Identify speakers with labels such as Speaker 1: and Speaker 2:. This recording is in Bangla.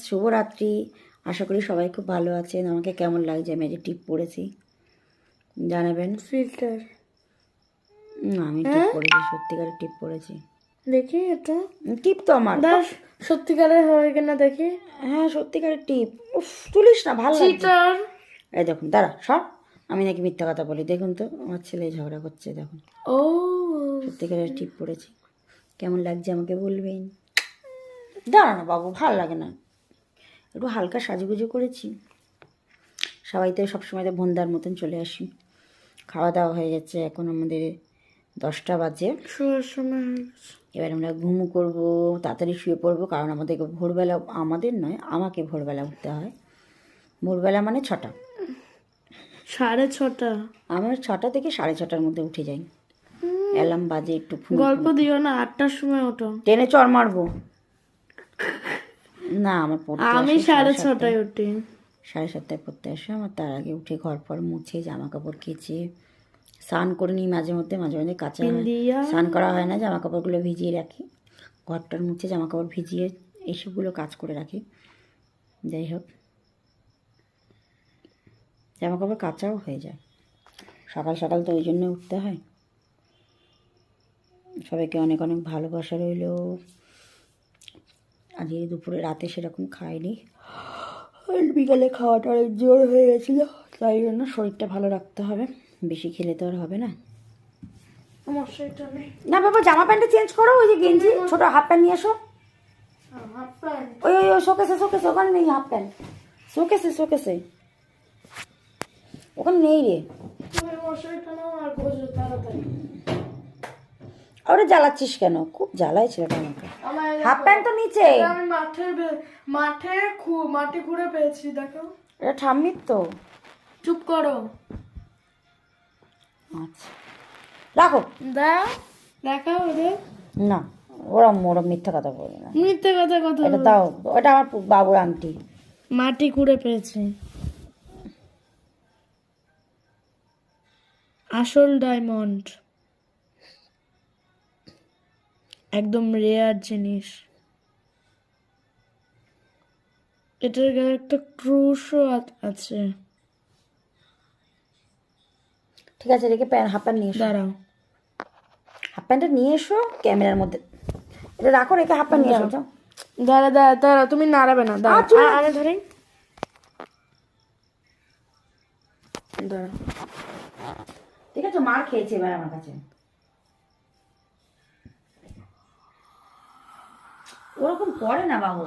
Speaker 1: শুভরাত্রি। আশা করি সবাই খুব ভালো আছেন। আমাকে কেমন লাগছে আমি যে টিপ পরেছি জানাবেন।
Speaker 2: ফিল্টার
Speaker 1: না আমি টিপ পরেছি, সত্যিকারের টিপ পরেছি।
Speaker 2: দেখি এটা
Speaker 1: টিপ তো আমার
Speaker 2: সত্যিকারের হয় কিনা দেখি।
Speaker 1: হ্যাঁ সত্যিকারের টিপ। উফ তুলিস না, ভালো লাগছে।
Speaker 2: চিটার।
Speaker 1: এই দেখুন দাঁড়া সব, আমি নাকি মিথ্যা কথা বলি। দেখুন তো আমার ছেলে ঝগড়া করছে, দেখুন।
Speaker 2: ও
Speaker 1: সত্যিকারের টিপ পরেছি, কেমন লাগছে আমাকে বলবেন। দাঁড়া না বাবু, ভালো লাগে না, একটু হালকা সাজুগুজু করেছি। সবাই তো সবসময় তো বন্ধার মতন চলে আসি। খাওয়া দাওয়া হয়ে গেছে, এখন আমাদের 10টা বাজে।
Speaker 2: শোয়ার সময় হয়ে গেছে।
Speaker 1: এবার আমরা ঘুমু করব, তাড়াতাড়ি শুয়ে পড়বো, কারণ আমাদেরকে ভোরবেলা, আমাদের নয় আমাকে ভোরবেলা উঠতে হয়। ভোরবেলা মানে 6টা,
Speaker 2: 6:30।
Speaker 1: আমার 6টা থেকে 6:30টার মধ্যে উঠে যাই। অ্যালার্ম বাজে একটু
Speaker 2: গল্প দিও না, 8টার সময় ওঠো।
Speaker 1: টেনে চড় মারবো না। আমার পড়তে
Speaker 2: আমি 6:30টায় উঠি।
Speaker 1: 7:30টায় পড়তে আসে আমার। তার আগে উঠে ঘর ফর মুছে, জামা কাপড় কেচে, স্নান করে নিই। মাঝে মধ্যে কাঁচা হয়, স্নান করা হয় না, জামা কাপড়গুলো ভিজিয়ে রাখি। ঘরটার মুছে জামা কাপড় ভিজিয়ে এইসবগুলো কাজ করে রাখি। যাই হোক, জামা কাপড় কাচাও হয়ে যায়। সকাল সকাল তো ওই জন্য উঠতে হয়। সবাইকে অনেক অনেক ভালোবাসা রইল। আজকে দুপুরে রাতে সেরকম খাইনি, বিকালে খাওয়াটা অনেক জোর হয়ে গেছিলো, তাই জন্য শরীরটা ভালো রাখতে হবে। বেশি খেলে তো আর হবে না।
Speaker 2: আমার সেটা নেই।
Speaker 1: না বাবা, জামা প্যান্টটা চেঞ্জ করো। ওই যে গেঞ্জি, ছোট হাফ প্যান্ট নিয়ে এসো।
Speaker 2: হাফ প্যান্ট
Speaker 1: ওই ওই ওই শোকেসে শোকেসে, ওখানে নেই হাফ প্যান্ট। শোকেসে শোকেসে ওখানে নেই রে।
Speaker 2: তুমি মশারিটা নাও আর গোজো তাড়াতাড়ি।
Speaker 1: ওরে জ্বালাচ্ছিস কেন? খুব জ্বালাই ছেলেটা আমাকে। হাফ প্যান্ট তো নিচে।
Speaker 2: আমি মাঠে ঘুরে পেয়েছি, দেখো।
Speaker 1: এটা ঠাম্মির তো।
Speaker 2: চুপ করো।
Speaker 1: আচ্ছা রাখো।
Speaker 2: দেখাও ওদের।
Speaker 1: না, ওরা মিথ্যা কথা বলে না।
Speaker 2: মিথ্যে কথা
Speaker 1: এটা দাও, ওটা আমার বাবুর আংটি।
Speaker 2: মাটি ঘুরে পেয়েছি, আসল ডায়মন্ড, একদম রেয়ার জিনিস। এটার গায়ে একটা ক্রুশও আছে।
Speaker 1: ঠিক আছে, রেখে হাফ প্যান্ট নিয়ে এসো।
Speaker 2: দাঁড়াও,
Speaker 1: হাফ প্যান্টটা নিয়ে এসো ক্যামেরার মধ্যে। এটা রাখো, রেখে হাফ প্যান্ট নিয়ে এসো। যাও।
Speaker 2: দাঁড়া, তুমি নাড়াবে না। আমি ধরি। দাঁড়া,
Speaker 1: ঠিক আছে, মার খেয়েছে এবার আমার কাছে। ওরকম করে না বাবু।